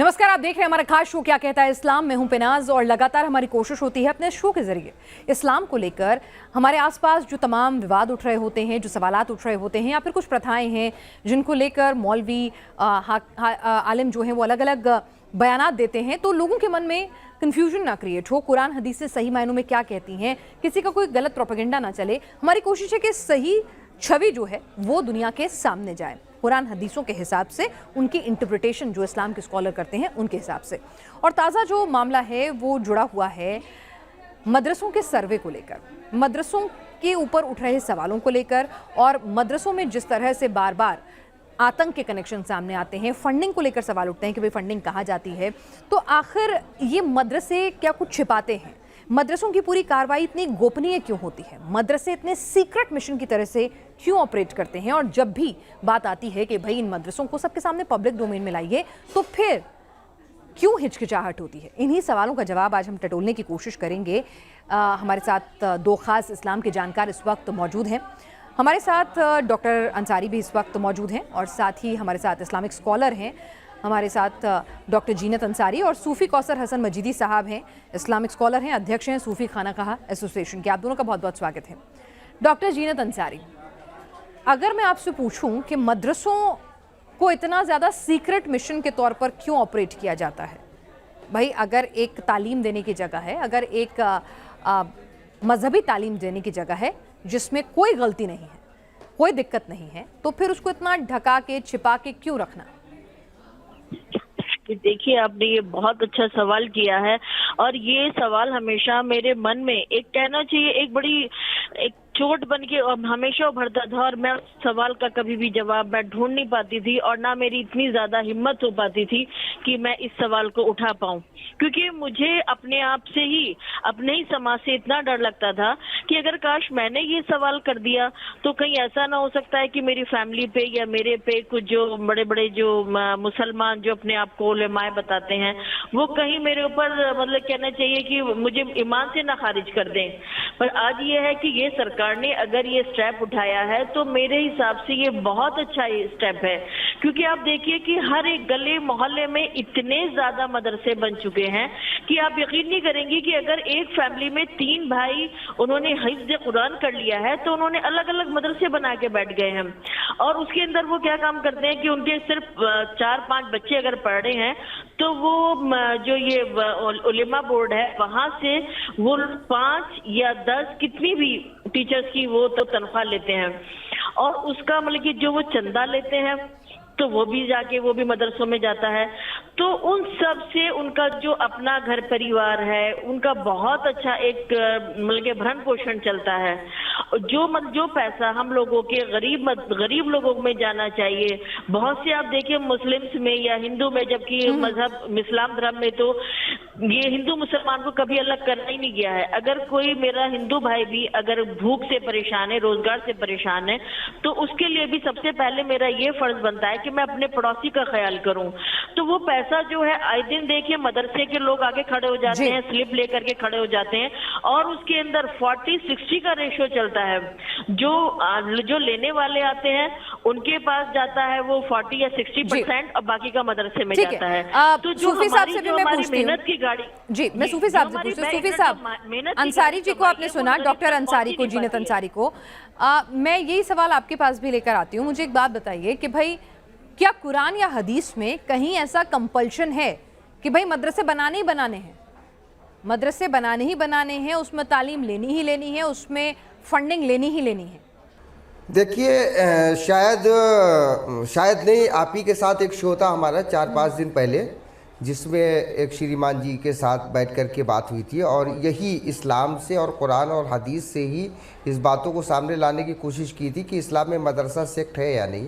नमस्कार, आप देख रहे हैं हमारा खास शो क्या कहता है इस्लाम। मैं हूं पिनाज और लगातार हमारी कोशिश होती है अपने शो के जरिए इस्लाम को लेकर हमारे आसपास जो तमाम विवाद उठ रहे होते हैं, जो सवालात उठ रहे होते हैं या फिर कुछ प्रथाएं हैं जिनको लेकर मौलवी आलिम जो हैं वो अलग अलग बयानात देते हैं, तो लोगों के मन में कंफ्यूजन ना क्रिएट हो, कुरान हदीस से सही मायनों में क्या कहती हैं, किसी का कोई गलत प्रोपेगेंडा ना चले। हमारी कोशिश है कि सही छवि जो है वो दुनिया के सामने जाए, कुरान हदीसों के हिसाब से, उनकी इंटरप्रिटेशन जो इस्लाम के स्कॉलर करते हैं उनके हिसाब से। और ताज़ा जो मामला है वो जुड़ा हुआ है मदरसों के सर्वे को लेकर, मदरसों के ऊपर उठ रहे सवालों को लेकर, और मदरसों में जिस तरह से बार बार आतंक के कनेक्शन सामने आते हैं, फंडिंग को लेकर सवाल उठते हैं कि भाई फंडिंग कहाँ जाती है, तो आखिर ये मदरसे क्या कुछ छिपाते हैं? मदरसों की पूरी कार्रवाई इतनी गोपनीय क्यों होती है? मदरसे इतने सीक्रेट मिशन की तरह से क्यों ऑपरेट करते हैं? और जब भी बात आती है कि भाई इन मदरसों को सबके सामने पब्लिक डोमेन में लाइए, तो फिर क्यों हिचकिचाहट होती है? इन्हीं सवालों का जवाब आज हम टटोलने की कोशिश करेंगे। हमारे साथ दो खास इस्लाम के जानकार इस वक्त मौजूद हैं। हमारे साथ डॉक्टर अंसारी भी इस वक्त मौजूद हैं और साथ ही हमारे साथ इस्लामिक स्कॉलर हैं। हमारे साथ डॉक्टर जीनत अंसारी और सूफ़ी कौसर हसन मजीदी साहब हैं, इस्लामिक स्कॉलर हैं, अध्यक्ष हैं सूफ़ी खानाकाह एसोसिएशन के। आप दोनों का बहुत बहुत स्वागत है। डॉक्टर जीनत अंसारी, अगर मैं आपसे पूछूं कि मदरसों को इतना ज़्यादा सीक्रेट मिशन के तौर पर क्यों ऑपरेट किया जाता है? भाई अगर एक तालीम देने की जगह है, अगर एक मजहबी तालीम देने की जगह है जिसमें कोई गलती नहीं है, कोई दिक्कत नहीं है, तो फिर उसको इतना ढका के छिपा के क्यों रखना? देखिए, आपने ये बहुत अच्छा सवाल किया है और ये सवाल हमेशा मेरे मन में एक कहना चाहिए एक बड़ी एक चोट बन के हमेशा उभरता था, और मैं उस सवाल का कभी भी जवाब मैं ढूंढ नहीं पाती थी और ना मेरी इतनी ज्यादा हिम्मत हो पाती थी कि मैं इस सवाल को उठा पाऊं, क्योंकि मुझे अपने आप से ही, अपने ही समाज से इतना डर लगता था कि अगर काश मैंने ये सवाल कर दिया तो कहीं ऐसा ना हो सकता है कि मेरी फैमिली पे या मेरे पे कुछ जो बड़े बड़े जो मुसलमान जो अपने आप को उलेमाए बताते हैं वो कहीं मेरे ऊपर मतलब कहना चाहिए कि मुझे ईमान से ना खारिज कर दें। पर आज ये है कि ये सरकार ने अगर ये स्टेप उठाया है तो मेरे हिसाब से ये बहुत अच्छा स्टेप है, क्योंकि आप देखिए कि हर एक गली मोहल्ले में इतने ज्यादा मदरसे बन चुके हैं कि आप यकीन नहीं करेंगे कि अगर एक फैमिली में 3 भाई उन्होंने हिफ्ज़ कुरान कर लिया है तो उन्होंने अलग अलग मदरसे बना के बैठ गए हैं, और उसके अंदर वो क्या काम करते हैं कि उनके सिर्फ 4-5 बच्चे अगर पढ़ रहे हैं तो वो जो ये उलेमा बोर्ड है वहां से वो 5 या 10 कितनी भी टीचर्स की वो तो तनख्वाह लेते हैं, और उसका मतलब कि जो वो चंदा लेते हैं तो वो भी जाके वो भी मदरसों में जाता है। तो उन सब से उनका जो अपना घर परिवार है उनका बहुत अच्छा एक मतलब के भरण पोषण चलता है। जो पैसा हम लोगों के गरीब लोगों में जाना चाहिए, बहुत से आप देखिए मुस्लिम्स में या हिंदू में, जबकि मजहब इस्लाम धर्म में तो ये हिंदू मुसलमान को कभी अलग करना ही नहीं गया है। अगर कोई मेरा हिंदू भाई भी अगर भूख से परेशान है, रोजगार से परेशान है, तो उसके लिए भी सबसे पहले मेरा ये फर्ज बनता है कि मैं अपने पड़ोसी का ख्याल करूं। तो वो पैसा जो है आए दिन देखिए मदरसे के लोग आगे खड़े हो जाते हैं, स्लिप लेकर के खड़े हो जाते हैं, और उसके अंदर 40-60 का रेशियो चलता है। जो लेने वाले आते हैं उनके पास जाता है वो 40 या 60% और बाकी का मदरसे में जाता है। तो जो हमारी मेहनत की गाड़ी, जी मैं सूफी साहब से पूछती हूँ। सूफी साहब, अंसारी जी को आपने सुना, डॉक्टर अंसारी को, जीनत अंसारी को, मैं यही सवाल आपके पास भी लेकर आती हूँ। मुझे एक बात बताइए कि भाई क्या कुरान या हदीस में कहीं ऐसा कंपल्शन है कि भाई मदरसे बनाने ही बनाने हैं, मदरसे बनाने ही बनाने हैं, उसमें तालीम लेनी ही लेनी है, उसमें फंडिंग लेनी ही लेनी है? देखिए, शायद नहीं, आप ही के साथ एक शो था हमारा 4-5 दिन पहले जिसमें एक श्रीमान जी के साथ बैठ कर के बात हुई थी, और यही इस्लाम से और कुरान और हदीस से ही इस बातों को सामने लाने की कोशिश की थी कि इस्लाम में मदरसा सेक्ट है या नहीं।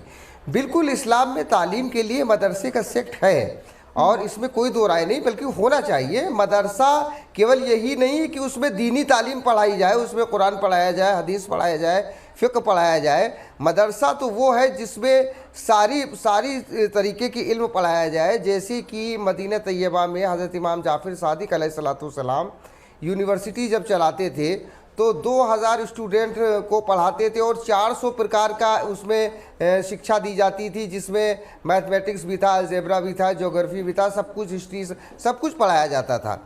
बिल्कुल इस्लाम में तालीम के लिए मदरसे का सेक्ट है और इसमें कोई दो राय नहीं, बल्कि होना चाहिए। मदरसा केवल यही नहीं है कि उसमें दीनी तालीम पढ़ाई जाए, उसमें कुरान पढ़ाया जाए, हदीस पढ़ाया जाए, फ़िक़्ह पढ़ाया जाए। मदरसा तो वो है जिसमें सारी तरीके की इल्म पढ़ाया जाए, जैसे कि मदीना तैयबा में हज़रत इमाम जाफ़र सादिक़ अलैहिस्सलातु वस्सलाम यूनिवर्सिटी जब चलाते थे तो 2000 स्टूडेंट को पढ़ाते थे और 400 प्रकार का उसमें शिक्षा दी जाती थी, जिसमें मैथमेटिक्स भी था, अलजेब्रा भी था, ज्योग्राफी भी था, सब कुछ, हिस्ट्री, सब कुछ पढ़ाया जाता था।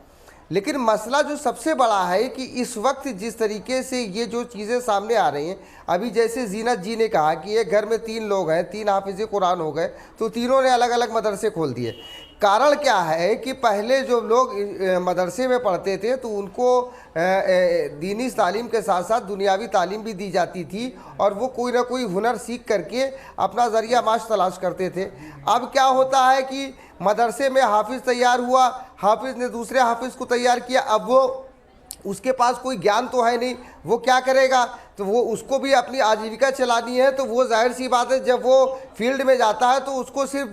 लेकिन मसला जो सबसे बड़ा है कि इस वक्त जिस तरीके से ये जो चीज़ें सामने आ रही हैं, अभी जैसे जीनत जी ने कहा कि एक घर में 3 लोग हैं, 3 हाफिज़ कुरान हो गए, तो तीनों ने अलग अलग मदरसे खोल दिए। कारण क्या है कि पहले जो लोग मदरसे में पढ़ते थे तो उनको दीनी तालीम के साथ साथ दुनियावी तालीम भी दी जाती थी और वो कोई ना कोई हुनर सीख करके अपना ज़रिया माश तलाश करते थे। अब क्या होता है कि मदरसे में हाफिज़ तैयार हुआ, हाफिज़ ने दूसरे हाफिज़ को तैयार किया, अब वो उसके पास कोई ज्ञान तो है नहीं, वो क्या करेगा, तो वो उसको भी अपनी आजीविका चलानी है, तो वो जाहिर सी बात है जब वो फील्ड में जाता है तो उसको सिर्फ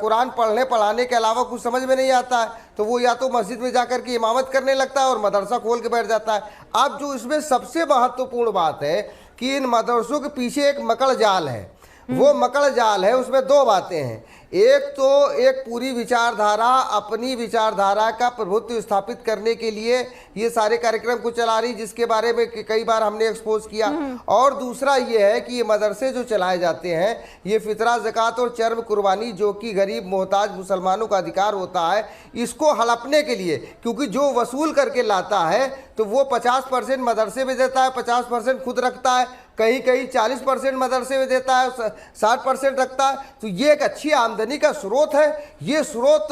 कुरान पढ़ने पढ़ाने के अलावा कुछ समझ में नहीं आता है, तो वो या तो मस्जिद में जाकर के इमामत करने लगता है और मदरसा खोल के बैठ जाता है। अब जो इसमें सबसे महत्वपूर्ण बात है कि इन मदरसों के पीछे एक मकड़ जाल है, वो मकड़ जाल है, उसमें 2 बातें हैं। एक तो एक पूरी विचारधारा, अपनी विचारधारा का प्रभुत्व स्थापित करने के लिए ये सारे कार्यक्रम को चला रही, जिसके बारे में कई बार हमने एक्सपोज किया, और दूसरा ये है कि ये मदरसे जो चलाए जाते हैं ये फितरा, ज़कात और चर्म कुर्बानी, जो कि गरीब मोहताज मुसलमानों का अधिकार होता है, इसको हड़पने के लिए, क्योंकि जो वसूल करके लाता है तो वो 50% मदरसे में देता है, 50% खुद रखता है, कहीं कहीं 40% मदरसे में देता है, 60% रखता है। तो ये एक अच्छी आमदनी का स्रोत है, ये स्रोत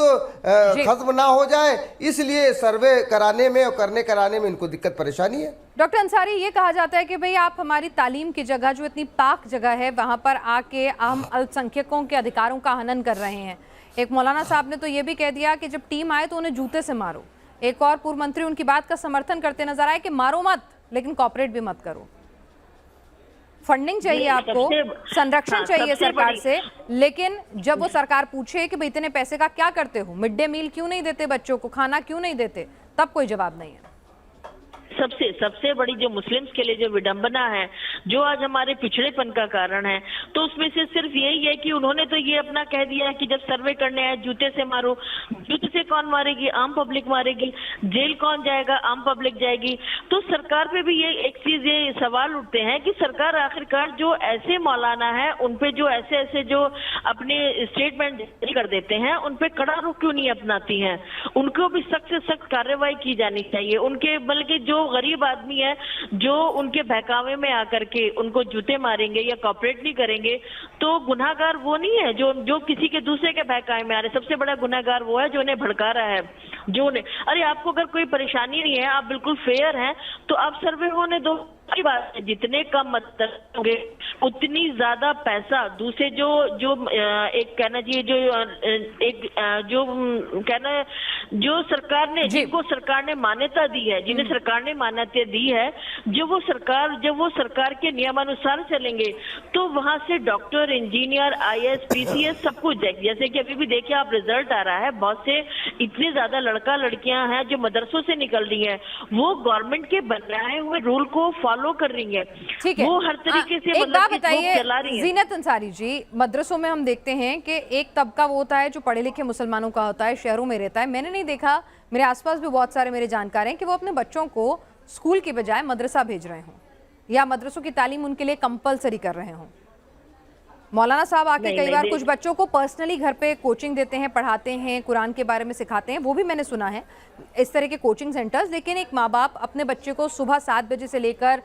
खत्म ना हो जाए, इसलिए सर्वे कराने में और कराने में इनको दिक्कत परेशानी है। डॉक्टर अंसारी, ये कहा जाता है कि भाई आप हमारी तालीम की जगह, जो इतनी पाक जगह है, वहाँ पर आके हम अल्पसंख्यकों के अधिकारों का हनन कर रहे हैं। एक मौलाना साहब ने तो ये भी कह दिया कि जब टीम आए तो उन्हें जूते से मारो। एक और पूर्व मंत्री उनकी बात का समर्थन करते नजर आए कि मारो मत, लेकिन कॉपरेट भी मत करो। फंडिंग चाहिए आपको, संरक्षण चाहिए सरकार से, लेकिन जब वो सरकार पूछे कि भाई इतने पैसे का क्या करते हो, मिड डे मील क्यों नहीं देते बच्चों को, खाना क्यों नहीं देते, तब कोई जवाब नहीं है। सबसे बड़ी जो मुस्लिम्स के लिए जो विडंबना है, जो आज हमारे पिछड़ेपन का कारण है, तो उसमें से सिर्फ यही है कि उन्होंने तो ये अपना कह दिया है कि जब सर्वे करने आए जूते से मारो। जूते से कौन मारेगी? आम पब्लिक मारेगी। जेल कौन जाएगा? आम पब्लिक जाएगी। तो सरकार पे भी ये एक चीज, ये सवाल उठते हैं कि सरकार आखिरकार जो ऐसे मौलाना है उन पे जो ऐसे जो अपने स्टेटमेंट जारी कर देते हैं, उन पे कड़ा रुख क्यों नहीं अपनाती है? उनको भी सख्त से सख्त कार्रवाई की जानी चाहिए। उनके, बल्कि जो गरीब आदमी है जो उनके बहकावे में आकर के उनको जूते मारेंगे या कॉपरेट नहीं करेंगे, तो गुनाहगार वो नहीं है जो किसी के दूसरे के बहकावे में आ रहे। सबसे बड़ा गुनाहगार वो है जो उन्हें भड़का रहा है, जो उन्हें, अरे आपको अगर कोई परेशानी नहीं है, आप बिल्कुल फेयर हैं, तो आप सर्वे होने दो। बात है, जितने कम मतदान होंगे उतनी ज्यादा पैसा दूसरे जो एक कहना चाहिए जो सरकार ने, जिनको सरकार ने मान्यता दी है, जिन्हें सरकार ने मान्यता दी है, जब वो सरकार के नियमानुसार चलेंगे तो वहां से डॉक्टर, इंजीनियर, IAS, PCS सब कुछ जाएगी। जैसे कि अभी भी देखिए आप, रिजल्ट आ रहा है, बहुत से इतने ज्यादा लड़का लड़कियां हैं जो मदरसों से निकल रही हैं, वो गवर्नमेंट के बनाए हुए रूल को फॉलो कर रही है। ठीक है, वो हर तरीके से एक बात बताइए चला रही है। जीनत अंसारी जी, मदरसों में हम देखते हैं कि एक तबका वो होता है जो पढ़े लिखे मुसलमानों का होता है, शहरों में रहता है। मैंने नहीं देखा, मेरे आसपास भी बहुत सारे मेरे जानकार हैं कि वो अपने बच्चों को स्कूल की बजाय मदरसा भेज रहे हों या मदरसों की तालीम उनके लिए कंपलसरी कर रहे हों। मौलाना साहब आके कई बार कुछ बच्चों को पर्सनली घर पे कोचिंग देते हैं, पढ़ाते हैं, कुरान के बारे में सिखाते हैं, वो भी मैंने सुना है इस तरह के कोचिंग सेंटर्स। लेकिन एक माँ बाप अपने बच्चे को सुबह 7 बजे से लेकर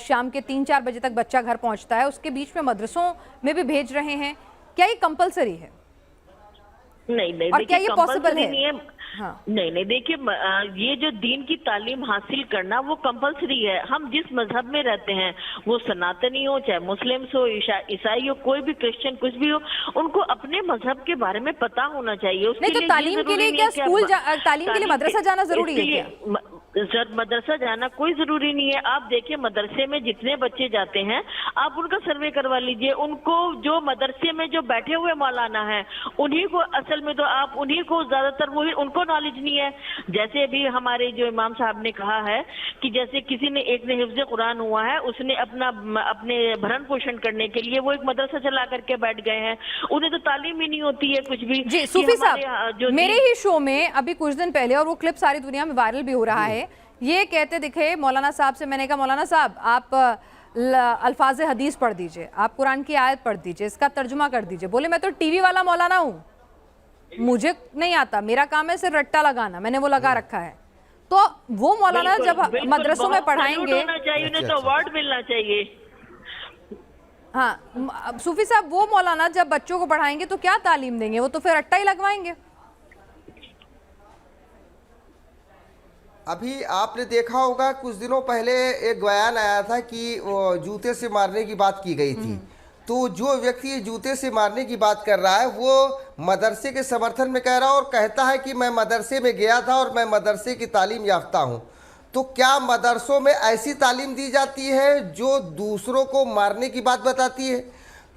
शाम के 3-4 बजे तक बच्चा घर पहुंचता है, उसके बीच में मदरसों में भी भेज रहे हैं। क्या ये कंपलसरी है? नहीं, और क्या ये पॉसिबल है? हाँ। नहीं, देखिए, ये जो दीन की तालीम हासिल करना वो कंपलसरी है। हम जिस मजहब में रहते हैं, वो सनातनी हो, चाहे मुस्लिम्स हो, ईसाई हो, कोई भी क्रिश्चियन, कुछ भी हो, उनको अपने मजहब के बारे में पता होना चाहिए। नहीं, तो तालीम के लिए क्या स्कूल, तालीम के लिए मदरसा जाना जरूरी है क्या? मदरसा जाना कोई जरूरी नहीं है। आप देखिए, मदरसे में जितने बच्चे जाते हैं, आप उनका सर्वे करवा लीजिए। उनको जो मदरसे में जो बैठे हुए मौलाना है, उन्हीं को असल में तो आप उन्हीं को ज्यादातर, वही उनको नॉलेज नहीं है। जैसे अभी हमारे जो इमाम साहब ने कहा है कि जैसे किसी ने, एक ने हिफ्ज़े कुरान हुआ है, उसने अपने भरण पोषण करने के लिए वो एक मदरसा चला करके बैठ गए हैं, उन्हें तो तालीम ही नहीं होती है कुछ भी। जी सूफी साहब, मेरे ही शो में अभी कुछ दिन पहले, और वो क्लिप सारी दुनिया में वायरल भी हो रहा है, ये कहते दिखे मौलाना साहब से। मैंने कहा मौलाना साहब आप अल्फाज हदीस पढ़ दीजिए, आप कुरान की आयत पढ़ दीजिए, इसका तर्जुमा कर दीजिए। बोले मैं तो टीवी वाला मौलाना हूँ, मुझे नहीं आता, मेरा काम है सिर्फ रट्टा लगाना, मैंने वो लगा रखा है। तो वो मौलाना जब मदरसों में पढ़ाएंगे, उन्हें तो अवार्ड मिलना चाहिए। हाँ सूफी साहब, वो मौलाना जब बच्चों को पढ़ाएंगे तो क्या तालीम देंगे? वो तो फिर रट्टा ही लगवाएंगे। अभी आपने देखा होगा कुछ दिनों पहले एक बयान आया था कि वो जूते से मारने की बात की गई थी। तो जो व्यक्ति जूते से मारने की बात कर रहा है वो मदरसे के समर्थन में कह रहा है और कहता है कि मैं मदरसे में गया था और मैं मदरसे की तालीम याफ्ता हूँ। तो क्या मदरसों में ऐसी तालीम दी जाती है जो दूसरों को मारने की बात बताती है?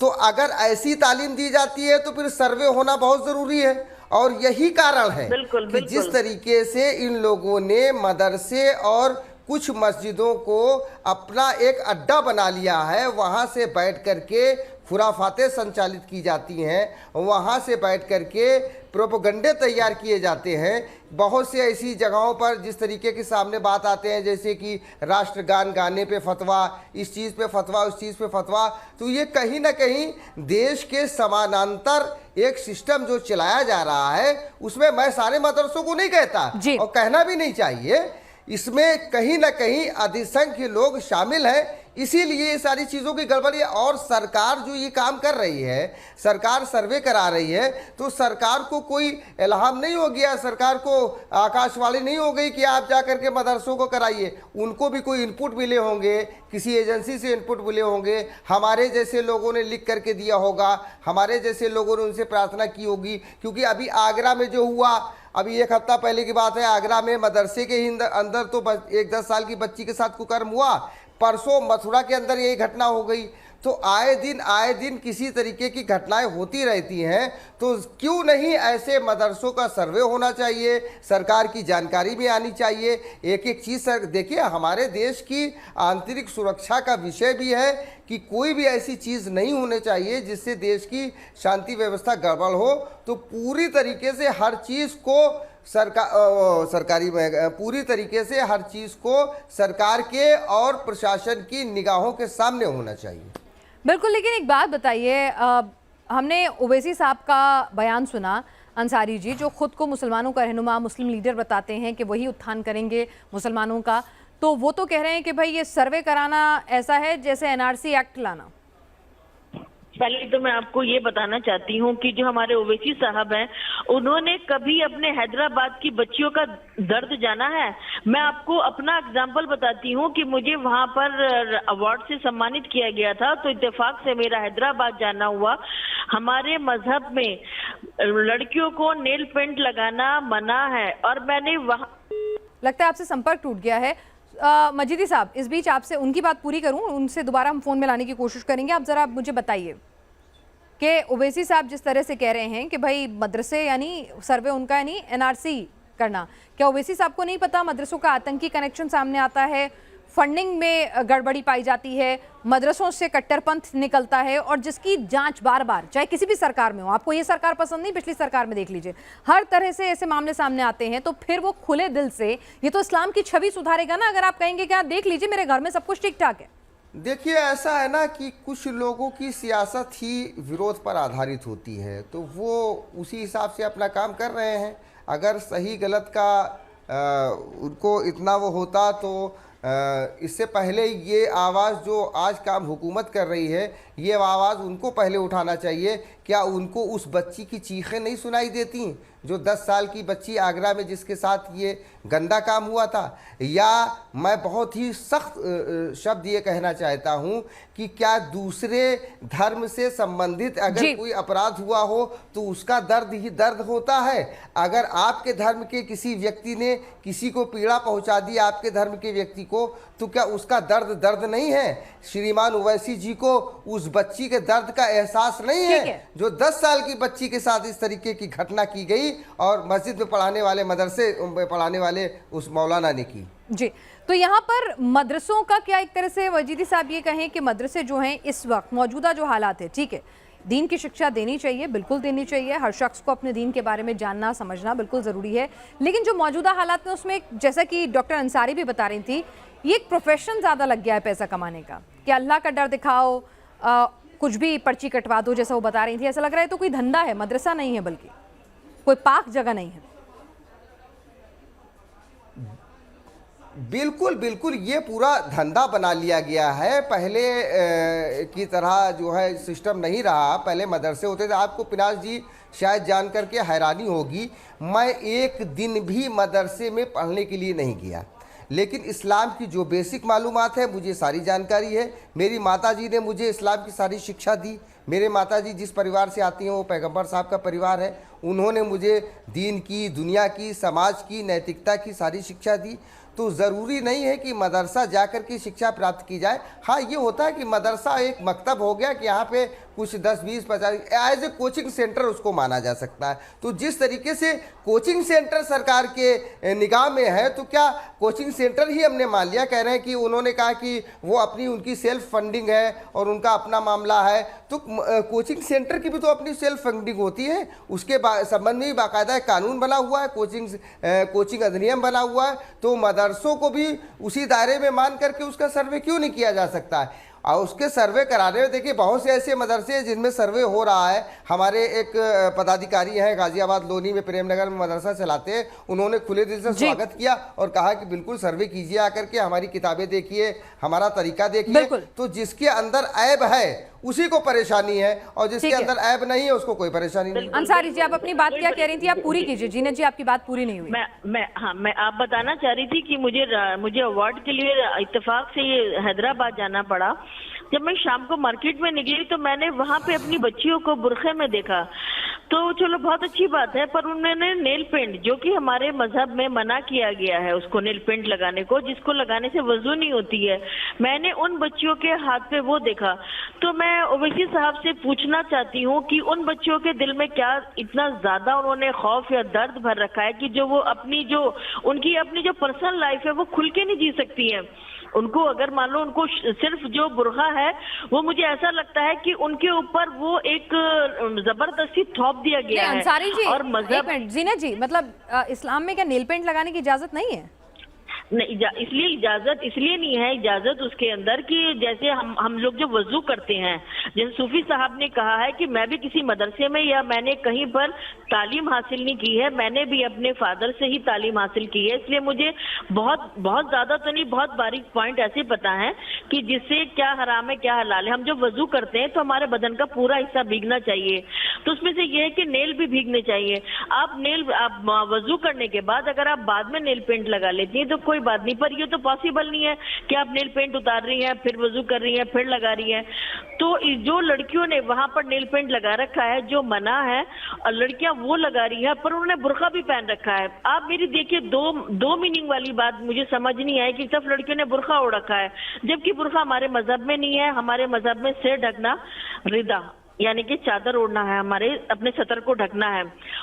तो अगर ऐसी तालीम दी जाती है तो फिर सर्वे होना बहुत ज़रूरी है। और यही कारण है कि जिस तरीके से इन लोगों ने मदरसे और कुछ मस्जिदों को अपना एक अड्डा बना लिया है, वहाँ से बैठ कर के खुराफातें संचालित की जाती हैं, वहाँ से बैठ कर के प्रोपोगंडे तैयार किए जाते हैं। बहुत से ऐसी जगहों पर जिस तरीके के सामने बात आते हैं, जैसे कि राष्ट्रगान गाने पे फतवा, इस चीज़ पे फतवा, उस चीज़ पे फतवा, तो ये कहीं ना कहीं देश के समानांतर एक सिस्टम जो चलाया जा रहा है, उसमें मैं सारे मदरसों को नहीं कहता और कहना भी नहीं चाहिए, इसमें कहीं ना कहीं अधिसंख्य लोग शामिल हैं। इसीलिए ये सारी चीज़ों की गड़बड़ी है। और सरकार जो ये काम कर रही है, सरकार सर्वे करा रही है, तो सरकार को कोई इल्हाम नहीं हो गया, सरकार को आकाशवाणी नहीं हो गई कि आप जा कर के मदरसों को कराइए। उनको भी कोई इनपुट मिले होंगे, किसी एजेंसी से इनपुट मिले होंगे, हमारे जैसे लोगों ने लिख करके दिया होगा, हमारे जैसे लोगों ने उनसे प्रार्थना की होगी। क्योंकि अभी आगरा में जो हुआ, अभी एक हफ्ता पहले की बात है, आगरा में मदरसे के ही अंदर तो एक 10 साल की बच्ची के साथ कुकर्म हुआ। परसों मथुरा के अंदर यही घटना हो गई। तो आए दिन किसी तरीके की घटनाएं होती रहती हैं। तो क्यों नहीं ऐसे मदरसों का सर्वे होना चाहिए, सरकार की जानकारी में आनी चाहिए। एक एक चीज़ सर देखिए, हमारे देश की आंतरिक सुरक्षा का विषय भी है कि कोई भी ऐसी चीज़ नहीं होनी चाहिए जिससे देश की शांति व्यवस्था गड़बड़ हो। तो पूरी तरीके से हर चीज़ को सरकारी में पूरी तरीके से हर चीज़ को सरकार के और प्रशासन की निगाहों के सामने होना चाहिए। बिल्कुल, लेकिन एक बात बताइए, हमने ओवैसी साहब का बयान सुना, अंसारी जी, जो खुद को मुसलमानों का रहनुमा, मुस्लिम लीडर बताते हैं कि वही उत्थान करेंगे मुसलमानों का। तो वो तो कह रहे हैं कि भाई ये सर्वे कराना ऐसा है जैसे एनआरसी एक्ट लाना। पहले तो मैं आपको ये बताना चाहती हूँ कि जो हमारे ओवैसी साहब हैं, उन्होंने कभी अपने हैदराबाद की बच्चियों का दर्द जाना है? मैं आपको अपना एग्जाम्पल बताती हूँ कि मुझे वहाँ पर अवार्ड से सम्मानित किया गया था, तो इत्तेफाक से मेरा हैदराबाद जाना हुआ। हमारे मजहब में लड़कियों को नेल पेंट लगाना मना है और मैंने वहाँ, लगता है आपसे संपर्क टूट गया है। मजीदी साहब, इस बीच आपसे उनकी बात पूरी करूं, उनसे दोबारा हम फ़ोन में लाने की कोशिश करेंगे। आप ज़रा मुझे बताइए कि ओवैसी साहब जिस तरह से कह रहे हैं कि भाई मदरसे यानी सर्वे उनका यानी एनआरसी करना, क्या ओवैसी साहब को नहीं पता मदरसों का आतंकी कनेक्शन सामने आता है, फंडिंग में गड़बड़ी पाई जाती है, मदरसों से कट्टरपंथ निकलता है और जिसकी जांच बार बार चाहे किसी भी सरकार में हो, आपको ये सरकार पसंद नहीं, पिछली सरकार में देख लीजिए, हर तरह से ऐसे मामले सामने आते हैं। तो फिर वो खुले दिल से ये तो इस्लाम की छवि सुधारेगा ना, अगर आप कहेंगे कि आप देख लीजिए मेरे घर में सब कुछ ठीक ठाक है। देखिए, ऐसा है ना कि कुछ लोगों की सियासत ही विरोध पर आधारित होती है, तो वो उसी हिसाब से अपना काम कर रहे हैं। अगर सही गलत का उनको इतना वो होता तो इससे पहले ये आवाज़ जो आज काम हुकूमत कर रही है, ये आवाज़ उनको पहले उठाना चाहिए। क्या उनको उस बच्ची की चीखें नहीं सुनाई देती जो 10 साल की बच्ची आगरा में जिसके साथ ये गंदा काम हुआ था? या मैं बहुत ही सख्त शब्द ये कहना चाहता हूँ कि क्या दूसरे धर्म से संबंधित अगर कोई अपराध हुआ हो तो उसका दर्द ही दर्द होता है। अगर आपके धर्म के किसी व्यक्ति ने किसी को पीड़ा पहुँचा दी, आपके धर्म के व्यक्ति को, तो क्या उसका दर्द दर्द नहीं है? श्रीमान ओवैसी जी को उस बच्ची के दर्द का एहसास नहीं है जो 10 साल की बच्ची के साथ इस तरीके की घटना की गई और मस्जिद में पढ़ाने वाले, मदरसे में पढ़ाने वाले उस मौलाना ने की। जी, तो यहाँ पर मदरसों का क्या, एक तरह से वजीदी साहब ये कहें कि मदरसे जो हैं इस वक्त मौजूदा जो हालात है, ठीक है, दीन की शिक्षा देनी चाहिए, बिल्कुल देनी चाहिए। हर शख्स को अपने दीन के बारे में जानना समझना बिल्कुल ज़रूरी है। लेकिन जो मौजूदा हालात में उसमें जैसा कि डॉक्टर अंसारी भी बता रही थी, ये एक प्रोफेशन ज़्यादा लग गया है पैसा कमाने का, कि अल्लाह का डर दिखाओ, कुछ भी पर्ची कटवा दो, जैसा वो बता रही थी। ऐसा लग रहा है तो कोई धंधा है, मदरसा नहीं है, बल्कि कोई पाक जगह नहीं है। बिल्कुल बिल्कुल, ये पूरा धंधा बना लिया गया है। पहले की तरह जो है सिस्टम नहीं रहा। पहले मदरसे होते थे। आपको पिनाज जी शायद जान करके हैरानी होगी, मैं एक दिन भी मदरसे में पढ़ने के लिए नहीं गया, लेकिन इस्लाम की जो बेसिक मालूमात है मुझे सारी जानकारी है। मेरी माताजी ने मुझे इस्लाम की सारी शिक्षा दी। मेरे माताजी जिस परिवार से आती हैं वो पैगंबर साहब का परिवार है। उन्होंने मुझे दीन की, दुनिया की, समाज की, नैतिकता की सारी शिक्षा दी। तो ज़रूरी नहीं है कि मदरसा जाकर के शिक्षा प्राप्त की जाए। हाँ, ये होता है कि मदरसा एक मकतब हो गया कि यहाँ पे कुछ 10, 20, 50 एज ए कोचिंग सेंटर उसको माना जा सकता है। तो जिस तरीके से कोचिंग सेंटर सरकार के निगाह में है, तो क्या कोचिंग सेंटर ही हमने मान लिया? कह रहे हैं कि उन्होंने कहा कि वो अपनी उनकी सेल्फ फंडिंग है और उनका अपना मामला है। तो कोचिंग सेंटर की भी तो अपनी सेल्फ फंडिंग होती है। उसके संबंध में भी बाकायदा कानून बना हुआ है, कोचिंग अधिनियम बना हुआ है। तो मदरसों को भी उसी दायरे में मान करके उसका सर्वे क्यों नहीं किया जा सकता है? और उसके सर्वे कराने में देखिए बहुत से ऐसे मदरसे हैं जिनमें सर्वे हो रहा है। हमारे एक पदाधिकारी हैं गाजियाबाद लोनी में, प्रेमनगर में मदरसा चलाते हैं। उन्होंने खुले दिल से स्वागत किया और कहा कि बिल्कुल सर्वे कीजिए आकर के, हमारी किताबें देखिए, हमारा तरीका देखिए। तो जिसके अंदर ऐब है उसी को परेशानी है, और जिसके अंदर ऐब नहीं है उसको कोई परेशानी नहीं। अंसारी जी, आप अपनी बात क्या कह रही थी, आप पूरी कीजिए। जीनत जी, आपकी बात पूरी नहीं हुई। मैं आप बताना चाह रही थी कि मुझे अवार्ड के लिए इत्तेफाक से ये हैदराबाद जाना पड़ा। जब मैं शाम को मार्केट में निकली तो मैंने वहां पे अपनी बच्चियों को बुरखे में देखा। तो चलो बहुत अच्छी बात है, पर उन्होंने नेल पेंट, जो कि हमारे मजहब में मना किया गया है उसको नेल पेंट लगाने को, जिसको लगाने से वजू नहीं होती है, मैंने उन बच्चियों के हाथ पे वो देखा। तो मैं ओवैसी साहब से पूछना चाहती हूँ कि उन बच्चियों के दिल में क्या इतना ज्यादा उन्होंने खौफ या दर्द भर रखा है कि जो वो उनकी अपनी जो पर्सनल लाइफ है वो खुल के नहीं जी सकती है। उनको अगर मान लो उनको सिर्फ जो बुरखा है, वो मुझे ऐसा लगता है कि उनके ऊपर वो एक जबरदस्ती थोप दिया गया है। अंसारी जी, और मजहब, जीनत जी, मतलब इस्लाम में क्या नेल पेंट लगाने की इजाजत नहीं है? नहीं, इसलिए इजाजत इसलिए नहीं है, इजाजत उसके अंदर कि जैसे हम लोग जो वजू करते हैं, जैसे सूफी साहब ने कहा है कि मैं भी किसी मदरसे में या मैंने कहीं पर तालीम हासिल नहीं की है, मैंने भी अपने फादर से ही तालीम हासिल की है, इसलिए मुझे बहुत बहुत ज्यादा तो नहीं, बहुत बारीक पॉइंट ऐसे पता है कि जिससे क्या हराम है क्या हलाल है। हम जब वजू करते हैं तो हमारे बदन का पूरा हिस्सा भीगना चाहिए, तो उसमें से यह है कि नेल भी भीगने चाहिए। आप वजू करने के बाद अगर आप बाद में नेल पेंट लगा लेती हैं तो कोई बात नहीं, पर ये तो पॉसिबल नहीं है कि आप नेल पेंट उतार रही हैं, फिर वजू कर रही हैं, फिर लगा रही हैं। तो जो लड़कियों ने वहां पर नेल पेंट लगा रखा है, जो मना है, और लड़कियां वो लगा रही है, पर उन्होंने बुर्का भी पहन रखा है। आप मेरी देखिए, दो मीनिंग वाली बात मुझे समझ नहीं आई कि सब लड़कियों ने बुर्का ओढ़ रखा है, जबकि बुर्का हमारे मजहब में नहीं है। हमारे मजहब में सिर ढकना, रिदा यानी कि चादर ओढ़ना है, हमारे अपने सतर को ढकना है।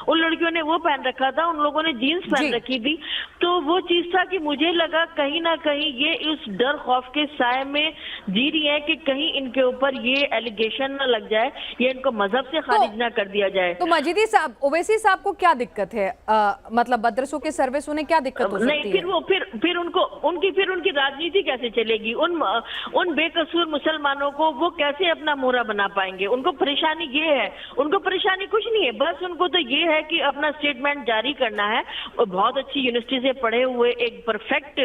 उन लड़कियों ने वो पहन रखा था, उन लोगों ने जीन्स पहन रखी थी। तो वो चीज था कि मुझे लगा कहीं ना कहीं ये इस डर खौफ के साए में जी रही है कि कहीं इनके ऊपर ये एलिगेशन ना लग जाए, ये इनको मजहब से खारिज ना कर दिया जाए। तो मजीदी साहब, ओवैसी साहब को क्या दिक्कत है? मतलब मदरसों के सर्विस उन्हें क्या दिक्कत हो सकती है? फिर उनकी राजनीति कैसे चलेगी? उन बेकसूर मुसलमानों को वो कैसे अपना मोहरा बना पाएंगे? उनको परेशानी ये है, उनको परेशानी कुछ नहीं है, बस उनको तो ये है कि अपना स्टेटमेंट जारी करना है। और बहुत अच्छी यूनिवर्सिटी से पढ़े हुए एक परफेक्ट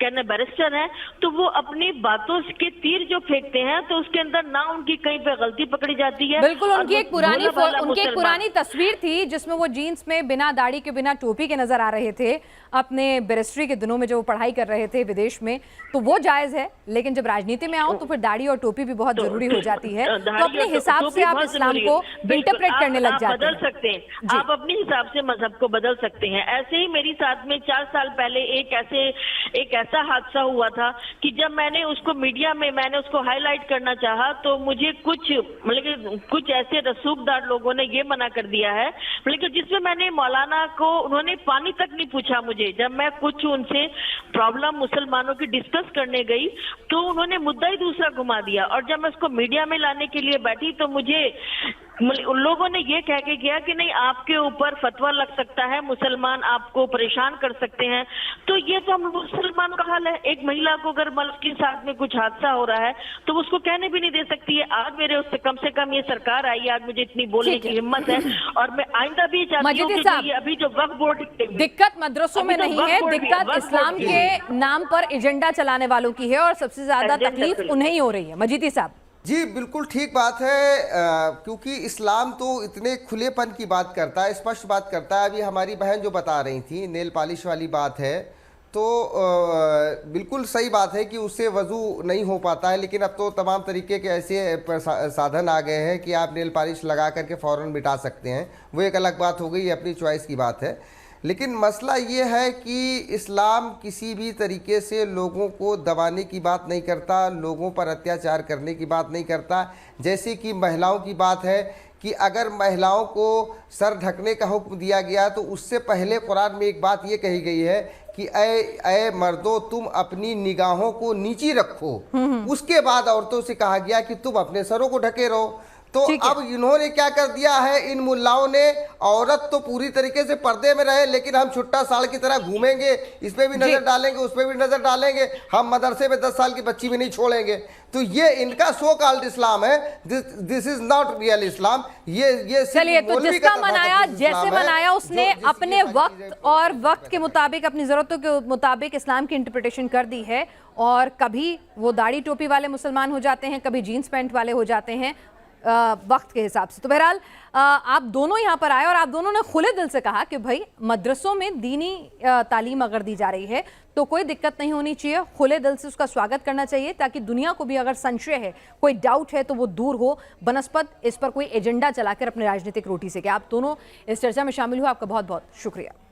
कहने बैरिस्टर है, तो वो अपनी बातों के तीर जो फेंकते हैं तो उसके अंदर ना उनकी कहीं पे गलती पकड़ी जाती है। बिल्कुल, उनकी एक पुरानी तस्वीर थी जिसमें वो जीन्स में बिना दाढ़ी के, बिना टोपी के नजर आ रहे थे अपने बैरिस्ट्री के दिनों में, जो वो पढ़ाई कर रहे थे विदेश में। तो वो जायज है, लेकिन जब राजनीति में आओ तो फिर दाढ़ी और टोपी भी बहुत जरूरी हो जाती है। तो अपने हिसाब से आप इस्लाम को इंटरप्रेट करने लग जाते हैं। बदल सकते हैं, आप अपने हिसाब से मजहब को बदल सकते हैं। ऐसे ही मेरी साथ में 4 साल पहले एक ऐसा हादसा हुआ था कि जब मैंने उसको मीडिया में मैंने उसको हाईलाइट करना चाहा तो मुझे कुछ ऐसे रसूखदार लोगों ने ये मना कर दिया है, लेकिन जिसमें मैंने मौलाना को उन्होंने पानी तक नहीं पूछा मुझे। जब मैं कुछ उनसे प्रॉब्लम मुसलमानों की डिस्कस करने गई तो उन्होंने मुद्दा ही दूसरा घुमा दिया, और जब मैं उसको मीडिया में लाने के लिए बैठी तो मुझे उन लोगों ने ये कह के गया कि नहीं आपके ऊपर फतवा लग सकता है, मुसलमान आपको परेशान कर सकते हैं। तो ये तो हम मुसलमानों का हाल है। एक महिला को अगर मर्द के साथ में कुछ हादसा हो रहा है तो वो उसको कहने भी नहीं दे सकती है। आज मेरे उससे कम से कम ये सरकार आई, आज मुझे इतनी बोलने की हिम्मत है, और मैं आइंदा भी चाहती हूँ कि अभी जो वक्फ बोर्ड दिक्कत मदरसों में नहीं है, दिक्कत इस्लाम के नाम पर एजेंडा चलाने वालों की है और सबसे ज्यादा तकलीफ उन्हें ही हो रही है। मजीदी साहब जी बिल्कुल ठीक बात है, क्योंकि इस्लाम तो इतने खुलेपन की बात करता है, स्पष्ट बात करता है। अभी हमारी बहन जो बता रही थी नेल पॉलिश वाली बात है, तो बिल्कुल सही बात है कि उससे वज़ू नहीं हो पाता है, लेकिन अब तो तमाम तरीके के ऐसे साधन आ गए हैं कि आप नेल पॉलिश लगा करके फ़ौरन मिटा सकते हैं। वो एक अलग बात हो गई, अपनी चॉइस की बात है। लेकिन मसला ये है कि इस्लाम किसी भी तरीके से लोगों को दबाने की बात नहीं करता, लोगों पर अत्याचार करने की बात नहीं करता। जैसे कि महिलाओं की बात है कि अगर महिलाओं को सर ढकने का हुक्म दिया गया तो उससे पहले कुरान में एक बात ये कही गई है कि ऐ मर्दों तुम अपनी निगाहों को नीची रखो। उसके बाद औरतों से कहा गया कि तुम अपने सरों को ढके रहो। तो अब इन्होंने क्या कर दिया है, इन मुल्लाओं ने, औरत तो पूरी तरीके से पर्दे में रहे लेकिन हम छुट्टा साल की तरह घूमेंगे, इस पे भी नजर डालेंगे, उस पे भी नजर डालेंगे, हम मदरसे में 10 साल की बच्ची भी नहीं छोड़ेंगे। तो ये इनका सो कॉल्ड इस्लाम है। दिस इज नॉट रियल इस्लाम। ये चलिए, तो जिसका मनाया जैसे मनाया उसने अपने वक्त और वक्त के मुताबिक अपनी जरूरतों के मुताबिक इस्लाम की इंटरप्रिटेशन कर दी है, और कभी वो दाढ़ी टोपी वाले मुसलमान हो जाते हैं, कभी जीन्स पैंट वाले हो जाते हैं वक्त के हिसाब से। तो बहरहाल आप दोनों यहाँ पर आए और आप दोनों ने खुले दिल से कहा कि भाई मदरसों में दीनी तालीम अगर दी जा रही है तो कोई दिक्कत नहीं होनी चाहिए, खुले दिल से उसका स्वागत करना चाहिए, ताकि दुनिया को भी अगर संशय है, कोई डाउट है तो वो दूर हो, बनस्पत इस पर कोई एजेंडा चलाकर अपने राजनीतिक रोटी से। क्या आप दोनों इस चर्चा में शामिल हुए, आपका बहुत बहुत शुक्रिया।